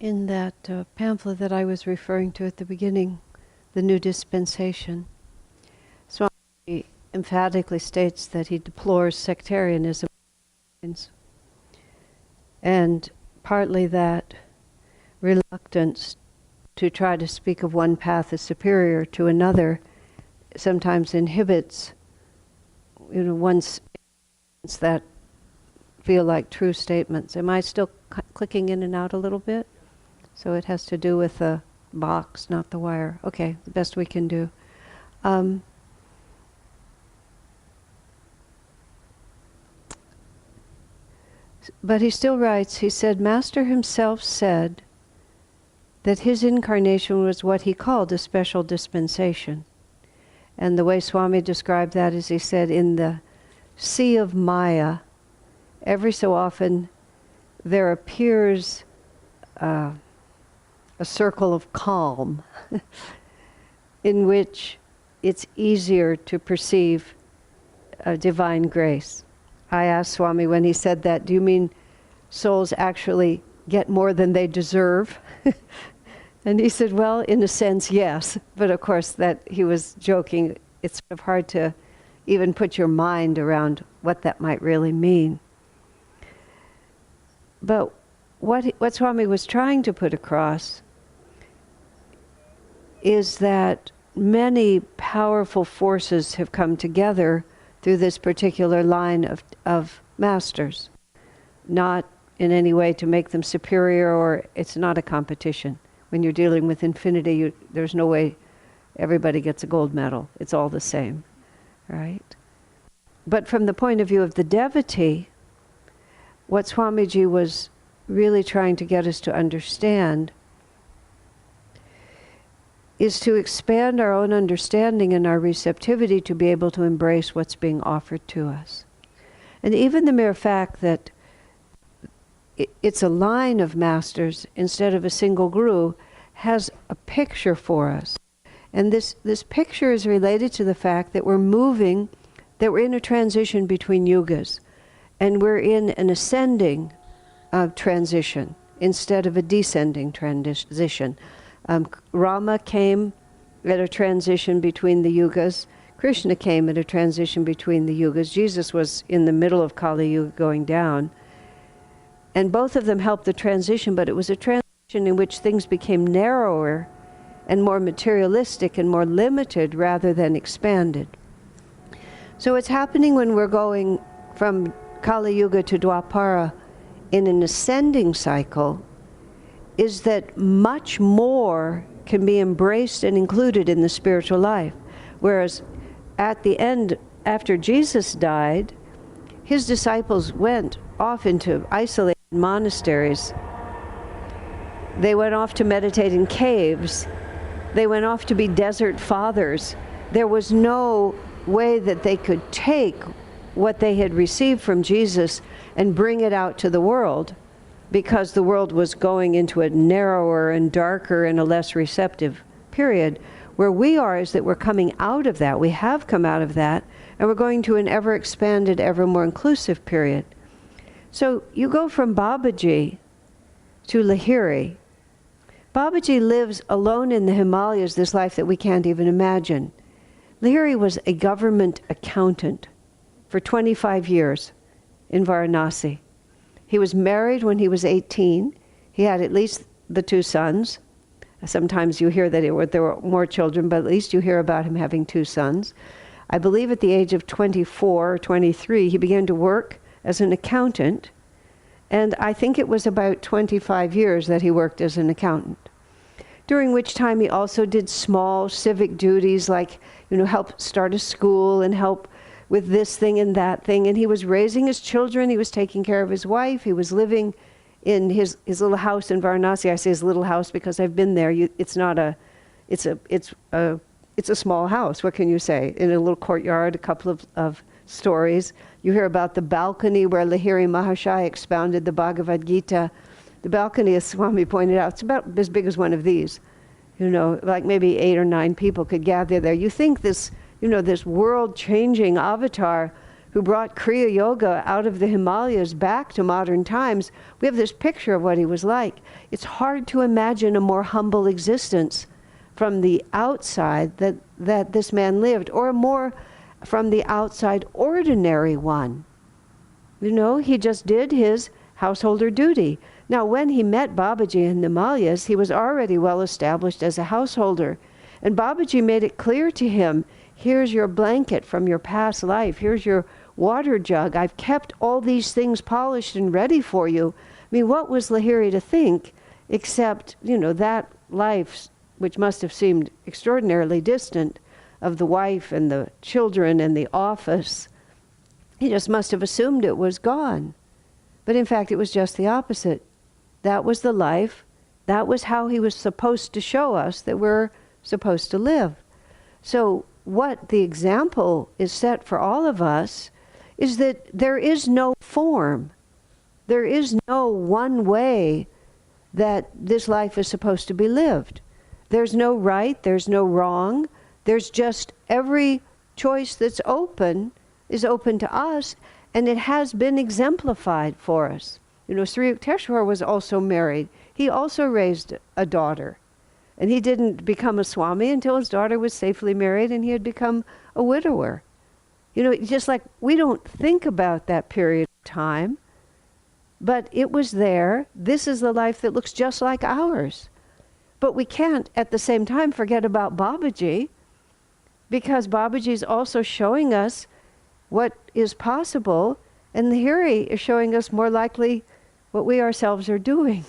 In that pamphlet that I was referring to at the beginning, The New Dispensation, Swami emphatically states that he deplores sectarianism, and partly that reluctance to try to speak of one path as superior to another sometimes inhibits, one's that feel like true statements. Am I still clicking in and out a little bit? So it has to do with the box, not the wire. Okay, the best we can do. But he still writes, he said, Master himself said that his incarnation was what he called a special dispensation. And the way Swami described that is, he said, in the sea of Maya, every so often there appears a circle of calm in which it's easier to perceive divine grace. I asked Swami when he said that, do you mean souls actually get more than they deserve? And he said, well, in a sense, yes. But of course, that he was joking. It's sort of hard to even put your mind around what that might really mean. But what Swami was trying to put across is that many powerful forces have come together through this particular line of masters. Not in any way to make them superior, or it's not a competition. When you're dealing with infinity, there's no way everybody gets a gold medal. It's all the same, right? But from the point of view of the devotee, what Swamiji was really trying to get us to understand is to expand our own understanding and our receptivity to be able to embrace what's being offered to us. And even the mere fact that it's a line of masters instead of a single guru has a picture for us. And this picture is related to the fact that we're in a transition between yugas. And we're in an ascending transition instead of a descending transition. Rama came at a transition between the yugas. Krishna came at a transition between the yugas. Jesus was in the middle of Kali Yuga going down. And both of them helped the transition, but it was a transition in which things became narrower and more materialistic and more limited rather than expanded. So what's happening when we're going from Kali Yuga to Dwapara in an ascending cycle is that much more can be embraced and included in the spiritual life. Whereas at the end, after Jesus died, his disciples went off into isolated monasteries. They went off to meditate in caves. They went off to be desert fathers. There was no way that they could take what they had received from Jesus and bring it out to the world, because the world was going into a narrower and darker and a less receptive period. Where we are is that we're coming out of that. We have come out of that, and we're going to an ever expanded, ever more inclusive period. So you go from Babaji to Lahiri. Babaji lives alone in the Himalayas, this life that we can't even imagine. Lahiri was a government accountant for 25 years in Varanasi. He was married when he was 18. He had at least the 2 sons. Sometimes you hear that there were more children, but at least you hear about him having 2 sons. I believe at the age of 24 or 23, he began to work as an accountant. And I think it was about 25 years that he worked as an accountant. During which time he also did small civic duties like, help start a school and help with this thing and that thing. And he was raising his children. He was taking care of his wife. He was living in his little house in Varanasi. I say his little house because I've been there. It's a small house. What can you say? In a little courtyard, a couple of stories. You hear about the balcony where Lahiri Mahasaya expounded the Bhagavad Gita. The balcony, as Swami pointed out, it's about as big as one of these. Like maybe 8 or 9 people could gather there. You think this world-changing avatar who brought Kriya Yoga out of the Himalayas back to modern times, we have this picture of what he was like. It's hard to imagine a more humble existence from the outside that this man lived, or a more from the outside ordinary one. You know, he just did his householder duty. Now, when he met Babaji in the Himalayas, he was already well established as a householder. And Babaji made it clear to him, here's your blanket from your past life, here's your water jug, I've kept all these things polished and ready for you. I mean, what was Lahiri to think except, you know, that life, which must have seemed extraordinarily distant, of the wife and the children and the office. He just must have assumed it was gone. But in fact, it was just the opposite. That was the life. That was how he was supposed to show us that we're supposed to live. So what the example is set for all of us is that there is no form. There is no one way that this life is supposed to be lived. There's no right, there's no wrong. There's just every choice that's open is open to us, and it has been exemplified for us. You know, Sri Yukteswar was also married. He also raised a daughter. And he didn't become a Swami until his daughter was safely married and he had become a widower. You know, just like we don't think about that period of time, but it was there. This is the life that looks just like ours. But we can't at the same time forget about Babaji, because Babaji is also showing us what is possible, and Lahiri is showing us more likely what we ourselves are doing.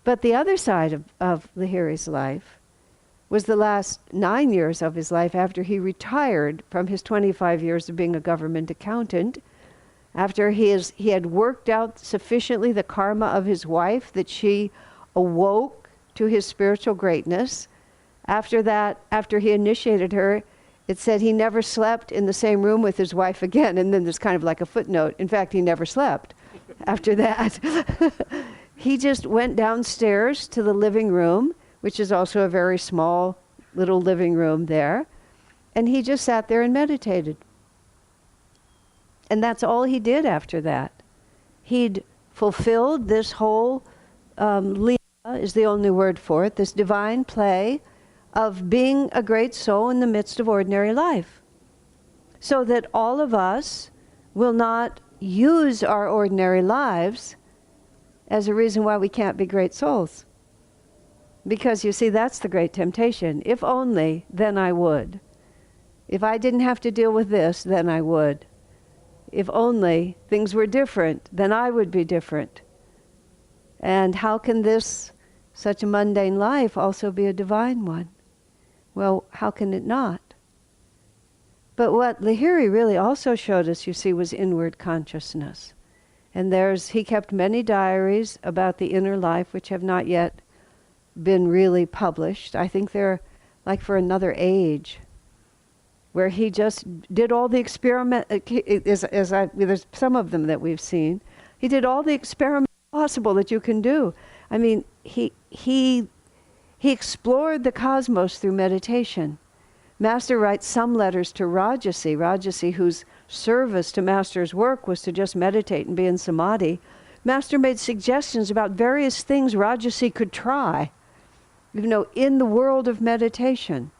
But the other side of Lahiri's life was the last 9 years of his life after he retired from his 25 years of being a government accountant, after he had worked out sufficiently the karma of his wife that she awoke to his spiritual greatness. After that, after he initiated her, it said he never slept in the same room with his wife again. And then there's kind of like a footnote. In fact, he never slept after that. He just went downstairs to the living room, which is also a very small little living room there. And he just sat there and meditated. And that's all he did after that. He'd fulfilled this whole Leela is the only word for it, this divine play of being a great soul in the midst of ordinary life. So that all of us will not use our ordinary lives as a reason why we can't be great souls. Because you see, that's the great temptation. If only, then I would. If I didn't have to deal with this, then I would. If only things were different, then I would be different. And how can this, such a mundane life, also be a divine one? Well, how can it not? But what Lahiri really also showed us, you see, was inward consciousness. And he kept many diaries about the inner life which have not yet been really published. I think they're like for another age, where he just did all the experiment, there's some of them that we've seen. He did all the experiments possible that you can do. I mean, he explored the cosmos through meditation. Master writes some letters to Rajasi, whose service to Master's work was to just meditate and be in samadhi. Master made suggestions about various things Rajasi could try, you know, in the world of meditation.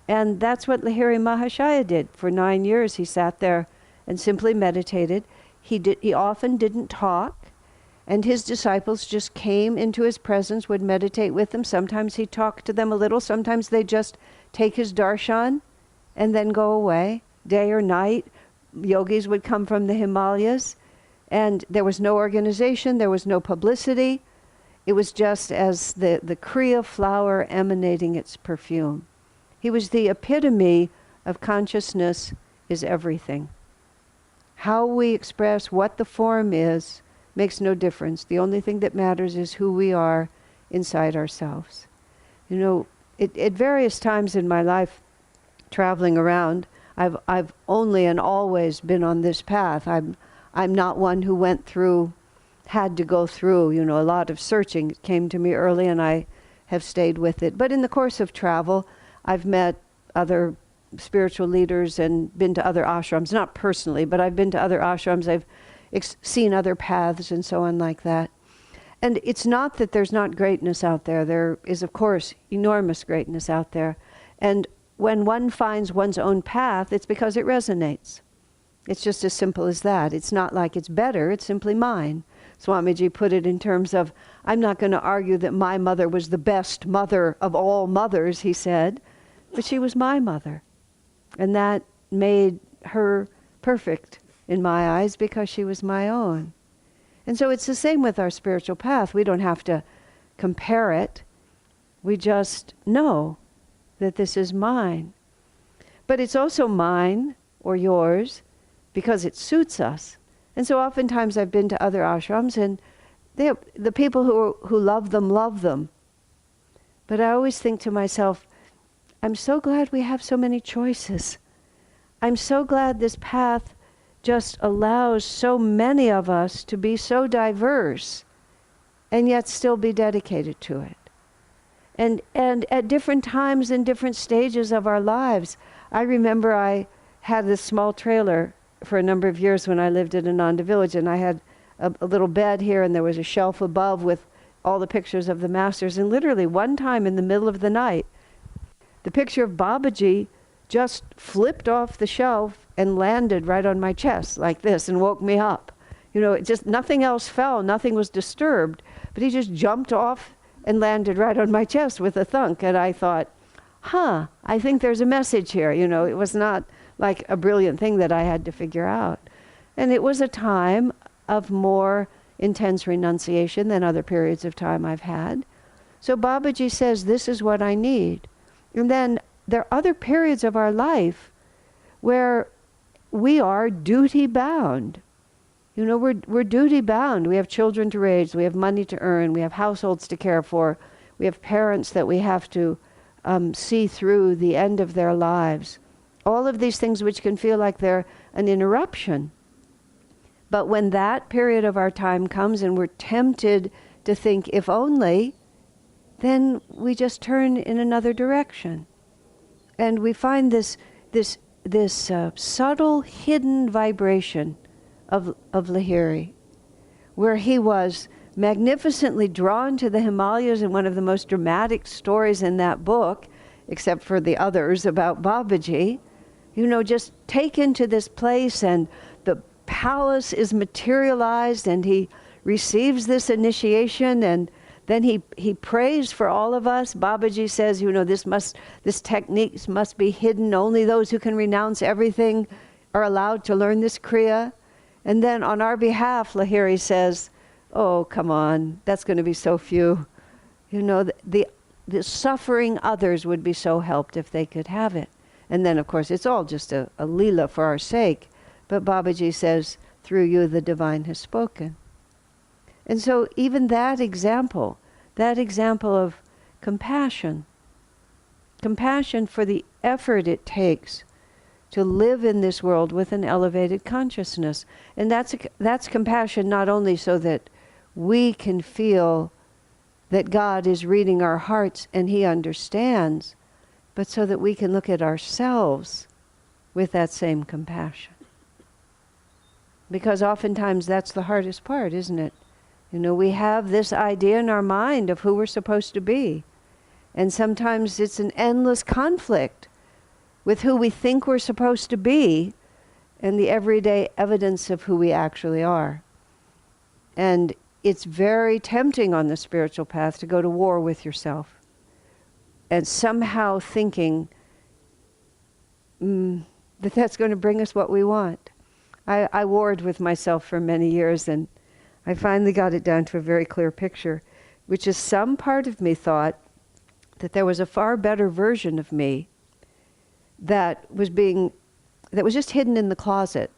And that's what Lahiri Mahasaya did. For 9 years he sat there and simply meditated. He often didn't talk. And his disciples just came into his presence, would meditate with him. Sometimes he talked to them a little. Sometimes they just take his darshan and then go away. Day or night, yogis would come from the Himalayas. And there was no organization. There was no publicity. It was just as the Kriya flower emanating its perfume. He was the epitome of consciousness is everything. How we express what the form is makes no difference. The only thing that matters is who we are inside ourselves. You know, at various times in my life, traveling around, I've only and always been on this path. I'm not one who had to go through, you know, a lot of searching. It came to me early and I have stayed with it. But in the course of travel, I've met other spiritual leaders and been to other ashrams, not personally, but I've been to other ashrams, I've seen other paths and so on like that. And it's not that there's not greatness out there. There is, of course, enormous greatness out there. And when one finds one's own path, it's because it resonates. It's just as simple as that. It's not like it's better, it's simply mine. Swamiji put it in terms of, I'm not going to argue that my mother was the best mother of all mothers, he said, but she was my mother. And that made her perfect in my eyes because she was my own. And so it's the same with our spiritual path. We don't have to compare it. We just know that this is mine. But it's also mine or yours because it suits us. And so oftentimes I've been to other ashrams and the people who love them. But I always think to myself, I'm so glad we have so many choices. I'm so glad this path just allows so many of us to be so diverse and yet still be dedicated to it. And at different times and different stages of our lives, I remember I had this small trailer for a number of years when I lived at Ananda Village, and I had a little bed here and there was a shelf above with all the pictures of the masters, and literally one time in the middle of the night, the picture of Babaji just flipped off the shelf and landed right on my chest like this and woke me up. You know, it just, nothing else fell, nothing was disturbed, but he just jumped off and landed right on my chest with a thunk. And I thought, I think there's a message here. You know, it was not like a brilliant thing that I had to figure out. And it was a time of more intense renunciation than other periods of time I've had. So Babaji says, this is what I need. And then there are other periods of our life where we are duty bound. You know, we're duty bound. We have children to raise, we have money to earn, we have households to care for, we have parents that we have to see through the end of their lives. All of these things which can feel like they're an interruption. But when that period of our time comes and we're tempted to think, if only, then we just turn in another direction. And we find this subtle, hidden vibration of Lahiri, where he was magnificently drawn to the Himalayas in one of the most dramatic stories in that book, except for the others about Babaji. You know, just taken to this place and the palace is materialized and he receives this initiation, and then he prays for all of us. Babaji says, you know, this technique must be hidden. Only those who can renounce everything are allowed to learn this Kriya. And then on our behalf, Lahiri says, oh, come on, that's going to be so few. You know, the suffering others would be so helped if they could have it. And then, of course, it's all just a leela for our sake. But Babaji says, through you the divine has spoken. And so even that example of compassion for the effort it takes to live in this world with an elevated consciousness. And that's compassion not only so that we can feel that God is reading our hearts and He understands, but so that we can look at ourselves with that same compassion. Because oftentimes that's the hardest part, isn't it? You know, we have this idea in our mind of who we're supposed to be. And sometimes it's an endless conflict with who we think we're supposed to be and the everyday evidence of who we actually are. And it's very tempting on the spiritual path to go to war with yourself and somehow thinking that that's going to bring us what we want. I warred with myself for many years, and I finally got it down to a very clear picture, which is some part of me thought that there was a far better version of me that was just hidden in the closet.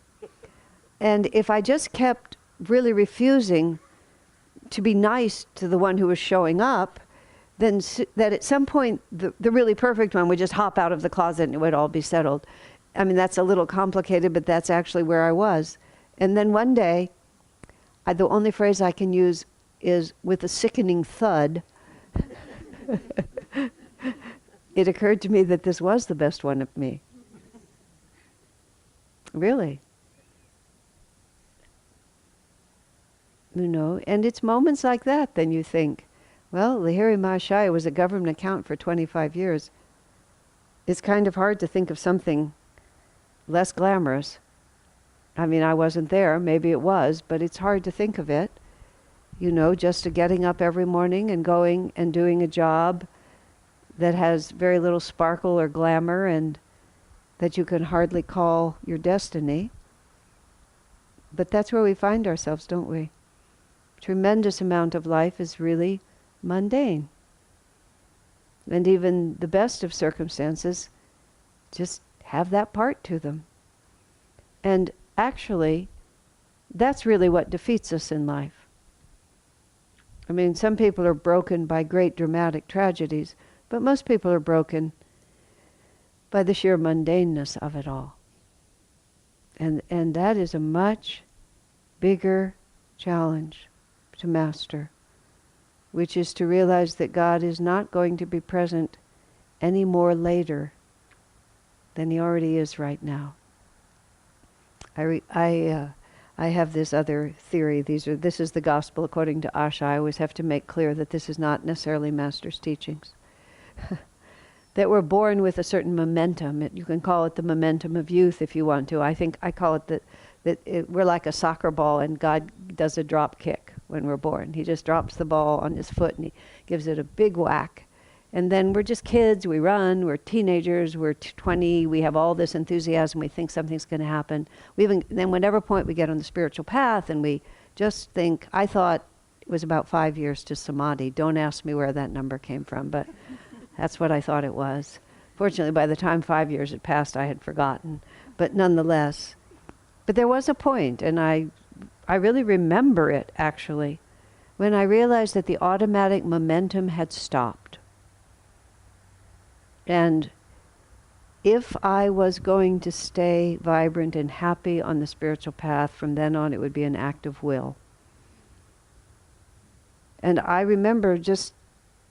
And if I just kept really refusing to be nice to the one who was showing up, then that at some point the really perfect one would just hop out of the closet and it would all be settled. I mean, that's a little complicated, but that's actually where I was. And then one day, the only phrase I can use is, with a sickening thud, it occurred to me that this was the best one of me. Really. And it's moments like that then you think, well, Lahiri Mahasaya was a government accountant for 25 years. It's kind of hard to think of something less glamorous. I mean, I wasn't there, maybe it was, but it's hard to think of it. Just getting up every morning and going and doing a job that has very little sparkle or glamour and that you can hardly call your destiny. But that's where we find ourselves, don't we? Tremendous amount of life is really mundane. And even the best of circumstances just have that part to them. And actually, that's really what defeats us in life. I mean, some people are broken by great dramatic tragedies, but most people are broken by the sheer mundaneness of it all. And that is a much bigger challenge to master, which is to realize that God is not going to be present any more later than he already is right now. I have this other theory. This is the gospel according to Asha. I always have to make clear that this is not necessarily Master's teachings. That we're born with a certain momentum. You can call it the momentum of youth if you want to. I call it that we're like a soccer ball and God does a drop kick when we're born. He just drops the ball on his foot and he gives it a big whack. And then we're just kids, we run, we're teenagers, we're 20, we have all this enthusiasm, we think something's going to happen. Then whatever point we get on the spiritual path and we just think, I thought it was about 5 years to samadhi. Don't ask me where that number came from, but that's what I thought it was. Fortunately, by the time 5 years had passed, I had forgotten. But nonetheless, but there was a point, and I really remember it, actually, when I realized that the automatic momentum had stopped. And if I was going to stay vibrant and happy on the spiritual path, from then on it would be an act of will. And I remember just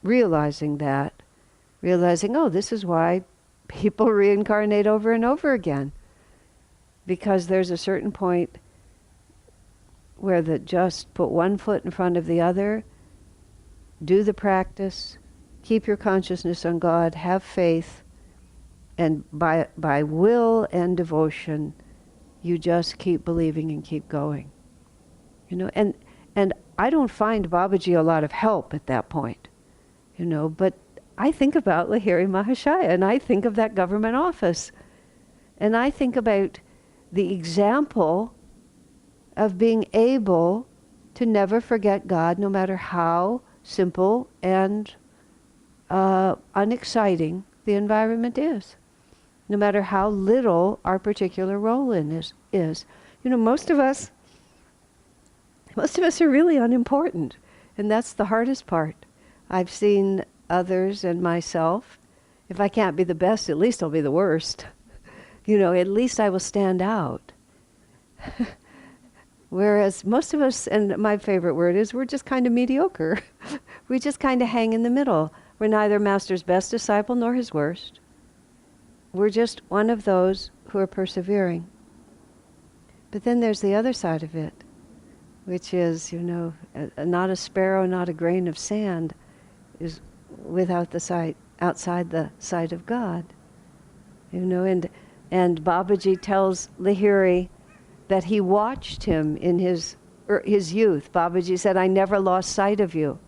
realizing, oh, this is why people reincarnate over and over again. Because there's a certain point where just put one foot in front of the other, do the practice, keep your consciousness on God, have faith, and by will and devotion, you just keep believing and keep going. And I don't find Babaji a lot of help at that point, but I think about Lahiri Mahasaya, and I think of that government office, and I think about the example of being able to never forget God, no matter how simple and unexciting the environment is, no matter how little our particular role in is. Most of us are really unimportant, and that's the hardest part. I've seen others and myself, if I can't be the best, at least I'll be the worst. At least I will stand out. Whereas most of us, and my favorite word is, we're just kind of mediocre. We just kind of hang in the middle. We're neither Master's best disciple nor his worst. We're just one of those who are persevering. But then there's the other side of it, which is, not a sparrow, not a grain of sand is without the sight, outside the sight of God. And Babaji tells Lahiri that he watched him in his youth. Babaji said, I never lost sight of you.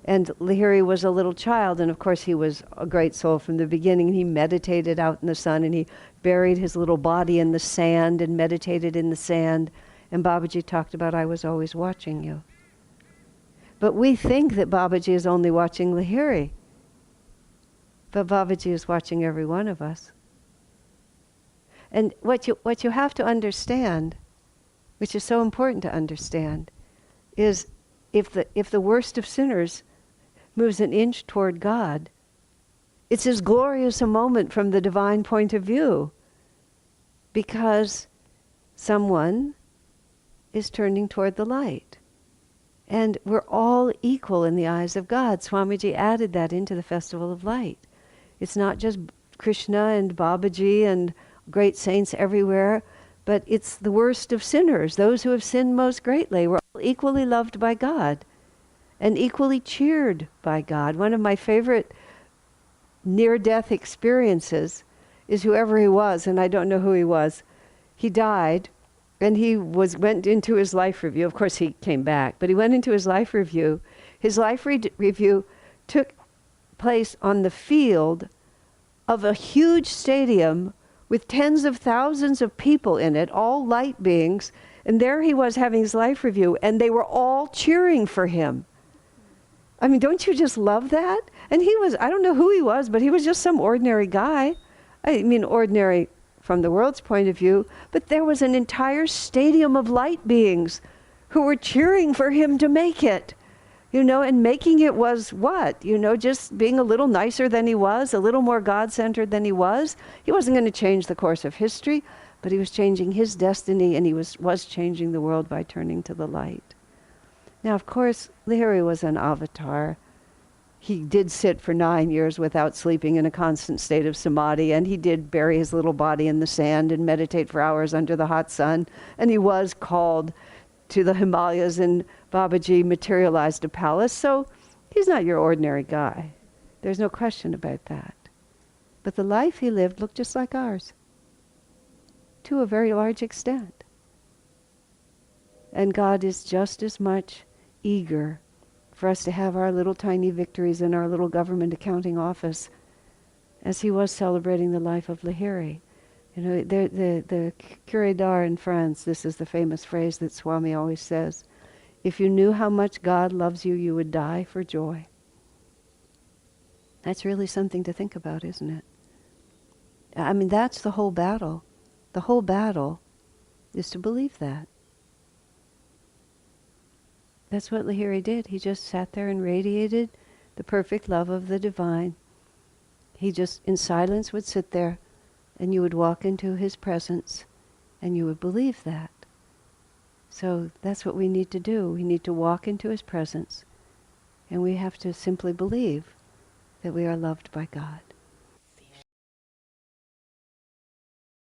And Lahiri was a little child, and of course he was a great soul from the beginning. He meditated out in the sun, and he buried his little body in the sand and meditated in the sand. And Babaji talked about, I was always watching you. But we think that Babaji is only watching Lahiri. But Babaji is watching every one of us. And what you have to understand, which is so important to understand, is if the worst of sinners moves an inch toward God, it's as glorious a moment from the divine point of view, because someone is turning toward the light. And we're all equal in the eyes of God. Swamiji added that into the Festival of Light. It's not just Krishna and Babaji and great saints everywhere, But it's the worst of sinners. Those who have sinned most greatly were all equally loved by God and equally cheered by God. One of my favorite near-death experiences is whoever he was, and I don't know who he was. He died, and he went into his life review. Of course, he came back, but he went into his life review. His life review took place on the field of a huge stadium with tens of thousands of people in it, all light beings, and there he was having his life review, and they were all cheering for him. I mean, don't you just love that? And he was, I don't know who he was, but he was just some ordinary guy. I mean, ordinary from the world's point of view, but there was an entire stadium of light beings who were cheering for him to make it. You know, and making it was what? You know, just being a little nicer than he was, a little more God-centered than he was. He wasn't going to change the course of history, but he was changing his destiny, and he was changing the world by turning to the light. Now, of course, Lahiri was an avatar. He did sit for 9 years without sleeping in a constant state of samadhi, and he did bury his little body in the sand and meditate for hours under the hot sun, and he was called to the Himalayas, and Babaji materialized a palace, so he's not your ordinary guy. There's no question about that. But the life he lived looked just like ours, to a very large extent. And God is just as much eager for us to have our little tiny victories in our little government accounting office as he was celebrating the life of Lahiri. You know, the Curé d'Ars in France, this is the famous phrase that Swami always says, if you knew how much God loves you, you would die for joy. That's really something to think about, isn't it? I mean, that's the whole battle. The whole battle is to believe that. That's what Lahiri did. He just sat there and radiated the perfect love of the divine. He just, in silence, would sit there, and you would walk into his presence, and you would believe that. So that's what we need to do. We need to walk into his presence, and we have to simply believe that we are loved by God.